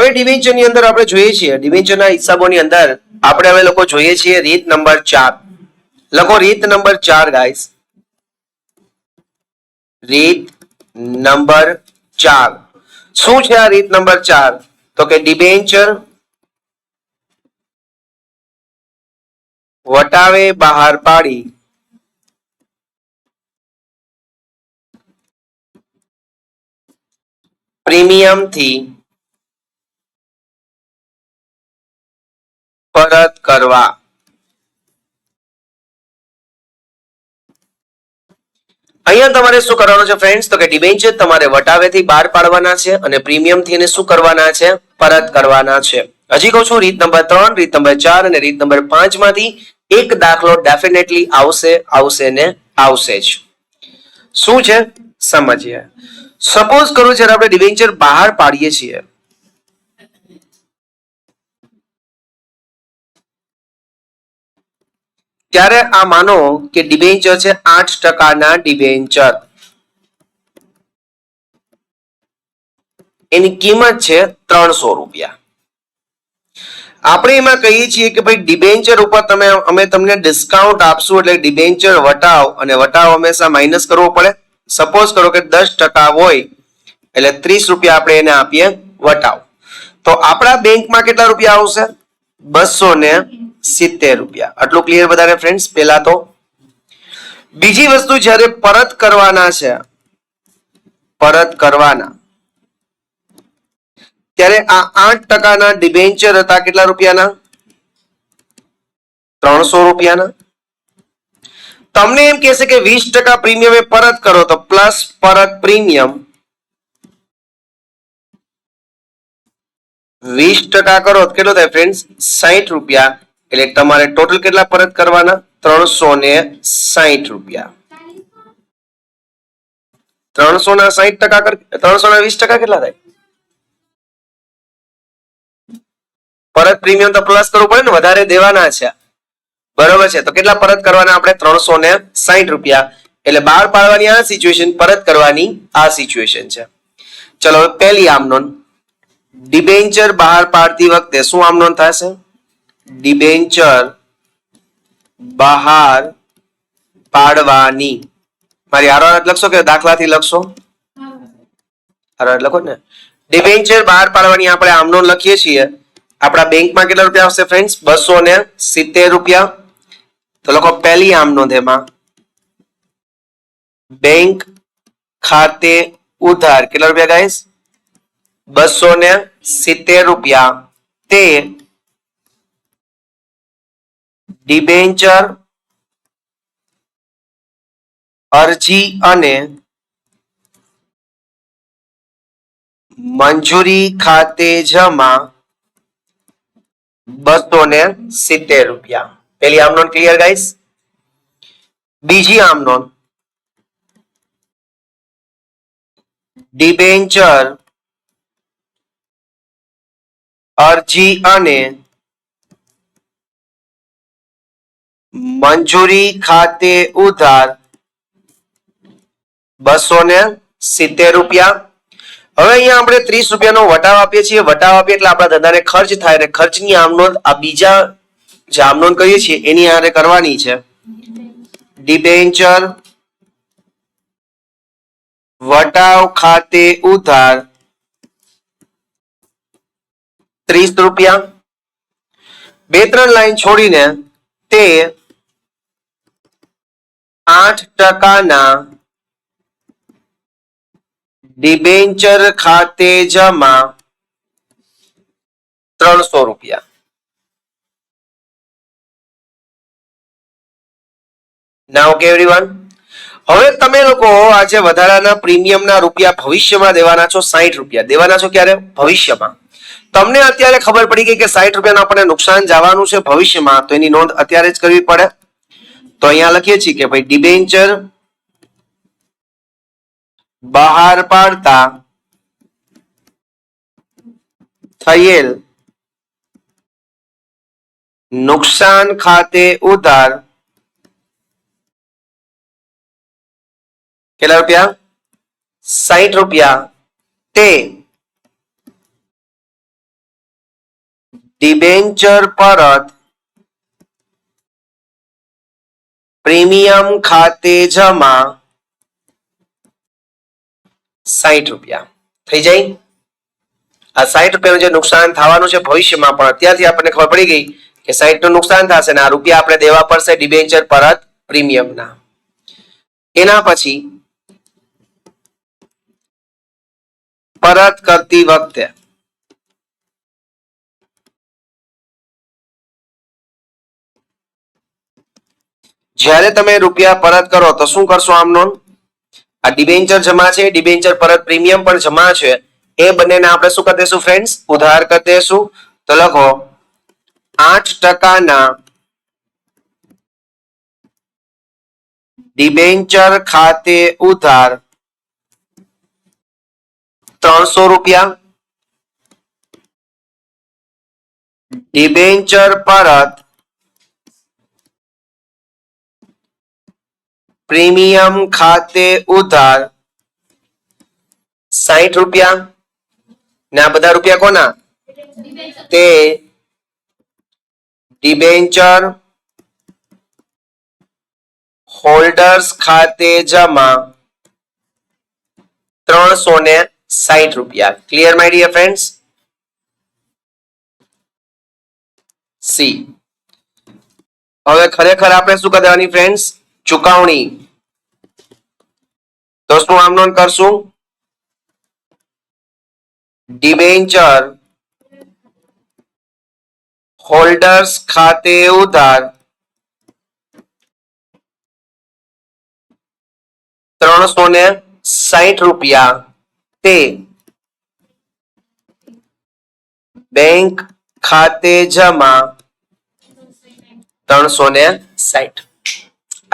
હવે ડિબેન્ચર ની અંદર આપણે જોઈએ છીએ ડિબેન્ચરના હિસાબોની અંદર આપણે હવે લોકો જોઈએ છીએ રીત નંબર 4 લખો રીત નંબર 4 ગાઈસ રીત નંબર 4 શું છે આ રીત નંબર 4 તો કે ડિબેન્ચર વટાવે બહાર પાડી પ્રીમિયમ થી પરત કરવા અહીંયા તમારે શું કરવાનું છે ફ્રેન્ડ્સ તો કે ડિબેન્ચર તમારે વટાવેથી બહાર પાડવાના છે અને પ્રીમિયમ થી એને શું કરવાના છે પરત કરવાના છે હજી કહું છું રીત નંબર 3 રીત નંબર 4 અને રીત નંબર 5 માંથી એક દાખલો ડેફિનેટલી આવશે ને આવશે જ શું છે સમજીએ સપોઝ કરું જ્યારે આપણે ડિબેન્ચર બહાર પાડીએ છીએ ત્યારે આ માનો કે ડિબેન્ચર છે 8% ના ડિબેન્ચર એની કિંમત છે 300 રૂપિયા આપણે એમાં કહીએ છીએ કે ભાઈ ડિબેન્ચર ઉપર અમે તમને ડિસ્કાઉન્ટ આપશું એટલે ડિબેન્ચર વટાવ અને વટાવ હંમેશા માઇનસ કરવો પડે સપોઝ કરો કે 10% હોય એટલે 30 રૂપિયા આપણે એને આપીએ વટાવ તો આપણા બેંકમાં કેટલા રૂપિયા આવશે 270 રૂપિયા આટલું ક્લિયર બધાને ફ્રેન્ડ્સ પહેલા તો બીજી વસ્તુ જ્યારે પરત કરવાના છે પરત કરવાના ત્યારે આ 8% ના ડિબેન્ચર હતા કેટલા રૂપિયાના 300 રૂપિયાના તમને એમ કહેશે કે 20% પ્રીમિયમ પરત કરો તો પ્લસ પરત પ્રીમિયમ 20% કરો તો કેટલો થાય ફ્રેન્ડ્સ 60 રૂપિયા એટલે તમારે ટોટલ કેટલા પરત કરવાના 360 રૂપિયા 300 ના 60% 300 ના 20% કેટલા થાય પરત પ્રીમિયમ તો પ્લસ કરવું પડે ને વધારે દેવાના છે બરોબર છે તો કેટલા પરત કરવાના આપણે 360 રૂપિયા એટલે બહાર પાડવાની આ સિચ્યુએશન પરત કરવાની આ સિચ્યુએશન છે ચલો પહેલી આમ નોંધ ડિબેન્ચર બહાર પાડતી વખતે શું આમ નોંધ થશે ડિબેન્ચર બહાર પાડવાની મારી આરોહણ લખશો કે દાખલાથી લખશો આરોહણ લખો ને ડિબેન્ચર બહાર પાડવાની આપણે આમ નોંધ લખીએ છીએ આપણા બેંકમાં કેટલા રૂપિયા આવશે ફ્રેન્ડ્સ 270 રૂપિયા તો લખો પહેલી આમ નોંધ એમાં બેંક ખાતે ઉધાર કેટલા રૂપિયા ગાઈસ 270 રૂપિયા તે ડિબેન્ચર અરજી અને મંજૂરી ખાતે જમા 270 રૂપિયા પહેલી આમ નોંધ ક્લિયર ગાઈસ બીજી આમ નોંધ ડિબેન્ચર અરજી અને મંજૂરી ખાતે ઉધાર 270 રૂપિયા હવે અહીંયા આપણે 30 રૂપિયાનો વટાવ આપીએ છીએ વટાવ આપીએ એટલે આપણા ધંધાને ખર્ચ થાય એટલે ખર્ચની આમ નોંધ આ બીજા જે આમ નોંધ કરીએ છીએ એની આરે કરવાની છે ડિબેન્ચર વટાવ ખાતે ઉધાર 30 રૂપિયા 2-3 લાઈન છોડીને તે 8% ના ડિબેન્ચર ખાતે જમા 300 રૂપિયા નાઉ ઓકે એવરીવન હવે તમે લોકો આજે વધારાના પ્રીમિયમના રૂપિયા ભવિષ્યમાં દેવાના છો 60 રૂપિયા દેવાના છો ક્યારે ભવિષ્યમાં તમને અત્યારે ખબર પડી ગઈ કે 60 રૂપિયાનું આપણને નુકસાન જવાનું છે ભવિષ્યમાં તો એની નોંધ અત્યારે જ કરવી પડે તો અહીંયા લખીએ છીએ કે ભાઈ ડિબેન્ચર બહાર પાડતા થયેલ નુકસાન ખાતે ઉધાર કેટલા રૂપિયા 60 રૂપિયા તે ડિબેન્ચર પરત પ્રીમિયમ ખાતે જમા 60 રૂપિયા થઈ જાય. આ 60 રૂપિયાનું જે નુકસાન થવાનું છે ભવિષ્યમાં, પણ અત્યારથી આપણને ખબર પડી ગઈ કે 60 નું નુકસાન થશે ને આ રૂપિયા આપણે દેવા પડશે ડિબેન્ચર પરત પ્રીમિયમના. એના પછી પરત કરતી વખતે જ્યારે તમે રૂપિયા પરત કરો તો શું કરશો? આમનો આ ડિબેન્ચર જમા છે, ડિબેન્ચર પરત પ્રીમિયમ પણ જમા છે, એ બંનેને આપણે શું કરી દઈશું ફ્રેન્ડ્સ? ઉધાર કરી દઈશું. તો લખો 8% ડિબેન્ચર ખાતે ઉધાર 300 રૂપિયા, ડિબેન્ચર પરત પ્રીમિયમ ખાતે ઉધાર 60 રૂપિયા. ને આ બધા રૂપિયા કોના? તે ડિબેન્ચર હોલ્ડર્સ ખાતે જમા 360 રૂપિયા. Clear my dear friends? See. હવે ખરેખર આપણે શું કરવાની ફ્રેન્ડ્સ? ચુકવણી. તો શું આમ નોંધ કરશું? ડિબેન્ચર હોલ્ડર્સ ખાતે ઉધાર 360 રૂપિયા તે બેંક ખાતે જમા 360.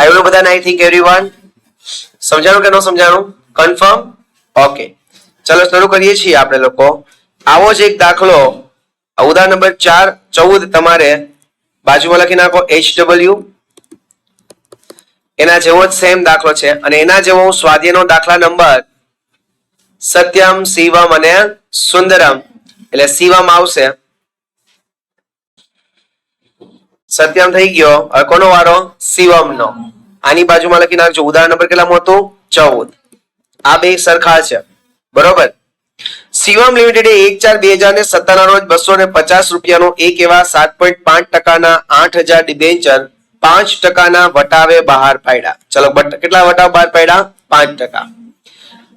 આવ્યું બધાને? આઈ થિંક એવરીવન સમજાણું કે ન સમજાણું? કન્ફર્મ? ઓકે, ચલો શરૂ કરીએ છીએ આપણે લોકો. આવો જ એક દાખલો ઉદાહરણ નંબર 4-14 તમારે બાજુમાં લખી નાખો HW. એના જેવો જ સેમ દાખલો છે અને એના જેવો સ્વાધ્યાયનો દાખલા નંબર સત્યમ, શિવમ અને સુંદરમ. એટલે શિવમ આવશે. સત્યમ થઈ ગયો. હવે કોનો વારો? શિવમ નો. આની બાજુમાં લખી નાખજો ઉદાહરણ નંબર કેટલામાં હતું? 14. આ બે સરખા છે, બરોબર. શિવમ લિમિટેડે 1/4/2017 ના રોજ 250 રૂપિયાનો એક એવા 7.5% 8000 ડિબેન્ચર 5% વટાવે બહાર પાડ્યા. ચલો કેટલા વટાવ બહાર પાડ્યા? 5%.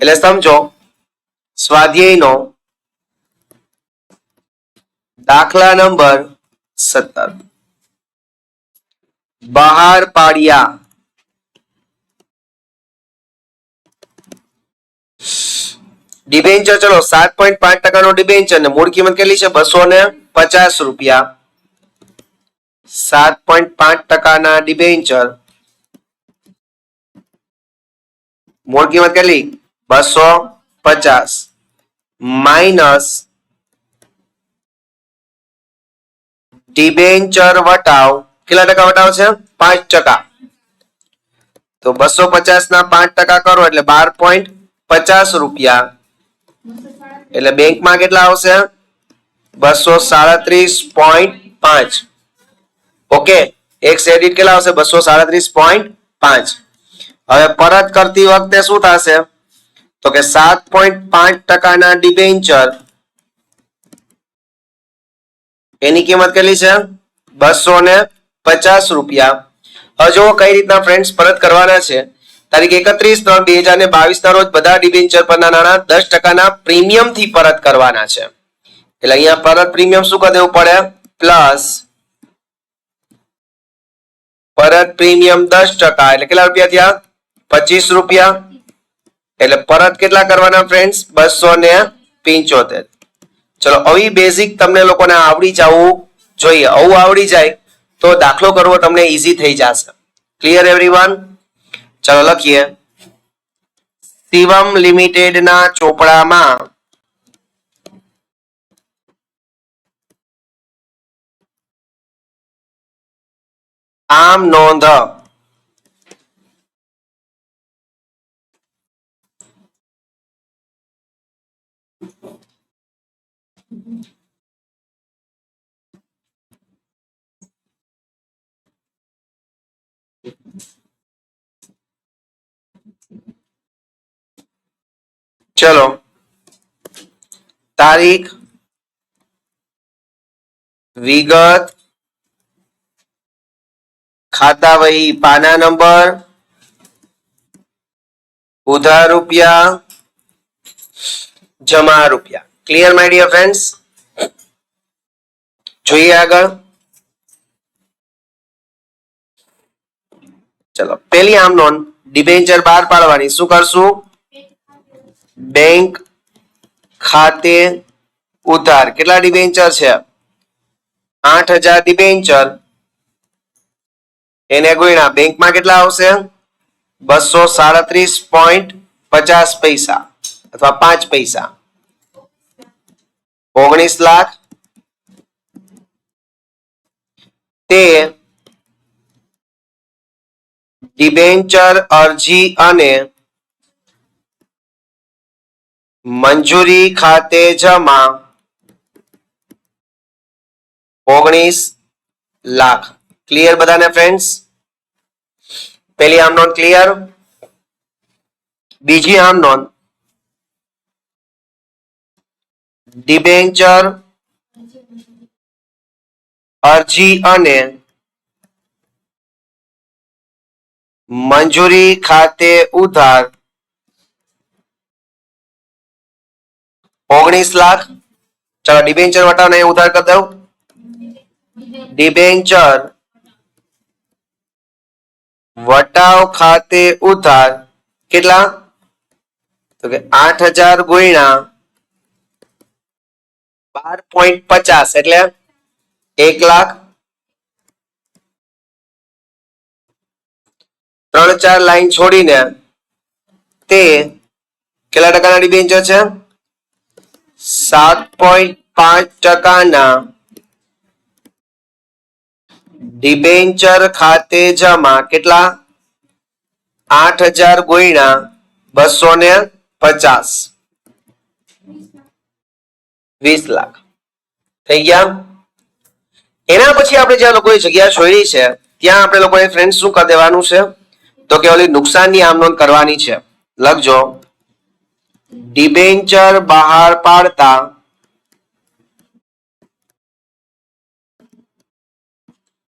એટલે સમજો સ્વાધ્યાયનો દાખલા નંબર 17 બહાર પાડ્યા. ડિબેન્ચર ચલો 7.5% નો ડિબેન્ચર ને મૂળ કિંમત કેટલી છે? 250 રૂપિયા. 7.5% ના ડિબેન્ચર મૂળ કિંમત કેટલી? 250 માઇનસ ડિબેન્ચર વટાવ. કેટલા ટકા વટાવ છે? 5%. તો 250 ના 5% કરો એટલે 12.50 રૂપિયા. એટલે બેંકમાં કેટલા આવશે? 237.5. ઓકે, એક શેર દીઠ કેટલા આવશે? 237.5. હવે પરત કરતી વખતે શું થશે? તો કે 7.5% ના ડિબેન્ચર એની કિંમત કેટલી છે? 250 રૂપિયા. હવે જો કઈ રીતના ફ્રેન્ડ્સ પરત કરવાના છે. તારીખ 31/3/2022 ના રોજ બધા ડિબેન્ચર પરના નાણાં 10% ના પ્રીમિયમ થી પરત કરવાના છે. એટલે અહીંયા પરત પ્રીમિયમ શું કરી દેવું પડે? પ્લસ પરત પ્રીમિયમ 10%. એટલે કેટલા રૂપિયા થયા? 25 રૂપિયા. એટલે પરત કેટલા કરવાના ફ્રેન્ડ્સ? 275. ચલો આવી બેઝિક તમને લોકોને આવડી જવું જોઈએ. આવું આવડી જાય તો દાખલો કરવો તમને ઈઝી થઈ જશે. Clear everyone? ચલો લખીએ. શિવમ લિમિટેડ ના ચોપડામાં આમ નોંધ ચલો તારીખ, વિગત, ખાતા વહી પાના નંબર, ઉધાર રૂપિયા, જમા રૂપિયા. Clear my dear friends? જોઈએ આગળ. ચલો પેલી આમ નોંધ, ડિબેન્ચર બહાર પાડવાની. શું કરશું? બેંક ખાતે ઉધાર. કેટલા ડિબેન્ચર છે? 8,000 ડિબેન્ચર. એને ગુણ્યા બેંકમાં કેટલા આવશે? 237.50 પૈસા અથવા 5 પૈસા. 19 લાખ. તે ડિબેન્ચર અરજી અને મંજૂરી ખાતે જમા 19 લાખ. ક્લિયર બધાને ફ્રેન્ડ્સ? પેલી આમ નોંધ ક્લિયર? બીજી આમ નોંધ, ડિબેન્ચર અરજી અને મંજૂરી ખાતે ઉધાર 19 લાખ. ચલો ડિબેન્ચર વટાવને ઉધાર કરી દઉં. ડિબેન્ચર વટાવ ખાતે ઉધાર કેટલા? તો કે 8,000 ગુણ્યા 12.50 એટલે 1 લાખ. 3-4 લાઈન છોડીને તે કેટલા ટકાના ડિબેન્ચર છે? 7.5% ડિબેન્ચર ખાતે જમા કેટલા? 8,000 ગુણ્યા 250 20 લાખ થઈ ગયા. એના પછી આપણે જ્યાં લોકોએ જગ્યા છોડી છે ત્યાં આપણે લોકોએ ફ્રેન્ડ શું કરી દેવાનું છે? તો કે ઓલી નુકસાનની આમ નોંધ કરવાની છે. લખજો, ડિબેન્ચર બહાર પાડતા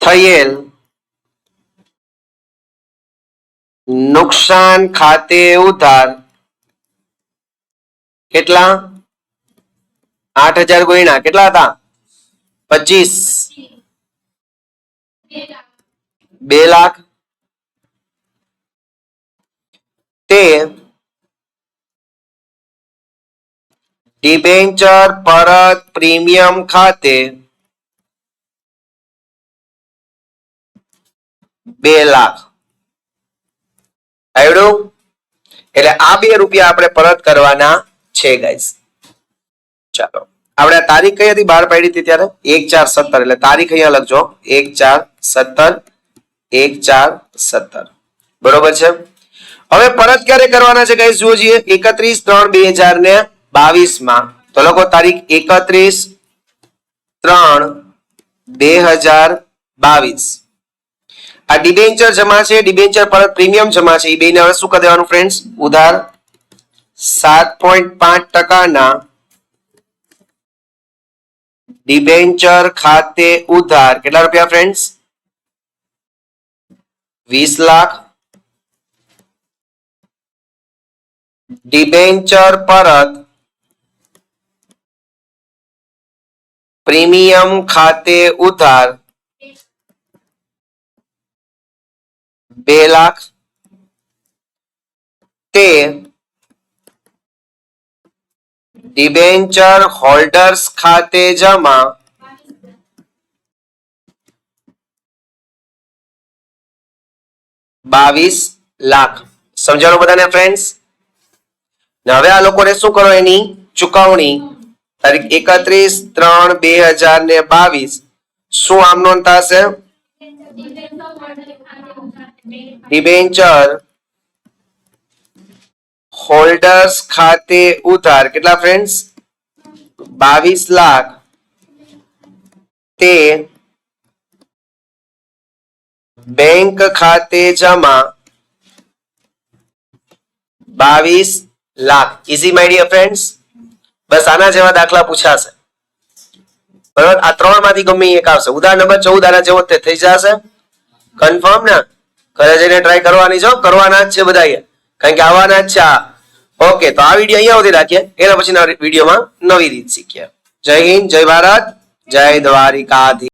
થયેલ નુકસાન ખાતે ઉધાર કેટલા? 8,000 ગુણ્યા કેટલા હતા? 25 2 લાખ. તે ડિબેન્ચર પરત પ્રીમિયમ ખાતે 2 લાખ. આવડું? એટલે આ 2 રૂપિયા આપણે પરત કરવાના છે ગાઈસ. ચાલો આપણે તારીખ કઈ હતી બહાર પાડી હતી ત્યારે? 1/4/17. એટલે તારીખ અહીંયા લખજો, 1/4/17 1/4/17. બરોબર છે. હવે પરત ક્યારે કરવાના છે ગાઈસ? જુઓ જોઈએ, 31/3/2022 માં. તો લખો તારીખ 31/3/2022. આ ડિબેન્ચર જમા છે, ડિબેન્ચર પરત પ્રીમિયમ જમા છે. એ બેને હવે શું કરી દેવાનું ફ્રેન્ડ્સ? ઉધાર 7.5% ડિબેન્ચર ખાતે ઉધાર કેટલા રૂપિયા ફ્રેન્ડ્સ? 20 લાખ. ડિબેન્ચર પરત પ્રીમિયમ ખાતે ઉધાર 2 લાખ. તે ડિબેન્ચર હોલ્ડર્સ ખાતે જમા 22 લાખ. સમજાણું બધાને ફ્રેન્ડ્સ? હવે આ લોકોને શું કરો? એની ચુકવણી તારીખ 31/3/2022 શું આમ નોંધ થશે? ડિબેન્ચર હોલ્ડર્સ ખાતે ઉધાર કેટલા ફ્રેન્ડ્સ? 22 લાખ. તે બેંક ખાતે જમા 22 lakh. Easy my dear friends. બસ આના જેવા દાખલા પૂછાશે. બરાબર, આ ત્રણ માંથી ગમે એક આવશે. ઉદાહરણ નંબર 14 આના જેવો તે થઈ જશે. કન્ફર્મ ને? ઘરે જઈને ટ્રાય કરવાની છો, કરવાના જ છે બધાએ, કારણ કે આવવાના જ છે આ. ઓકે, તો આ વિડીયો અહીંયા સુધી રાખીએ. એના પછીના વિડીયોમાં નવી રીત શીખીએ. જય હિન્દ, જય ભારત, જય દ્વારિકાધીશ.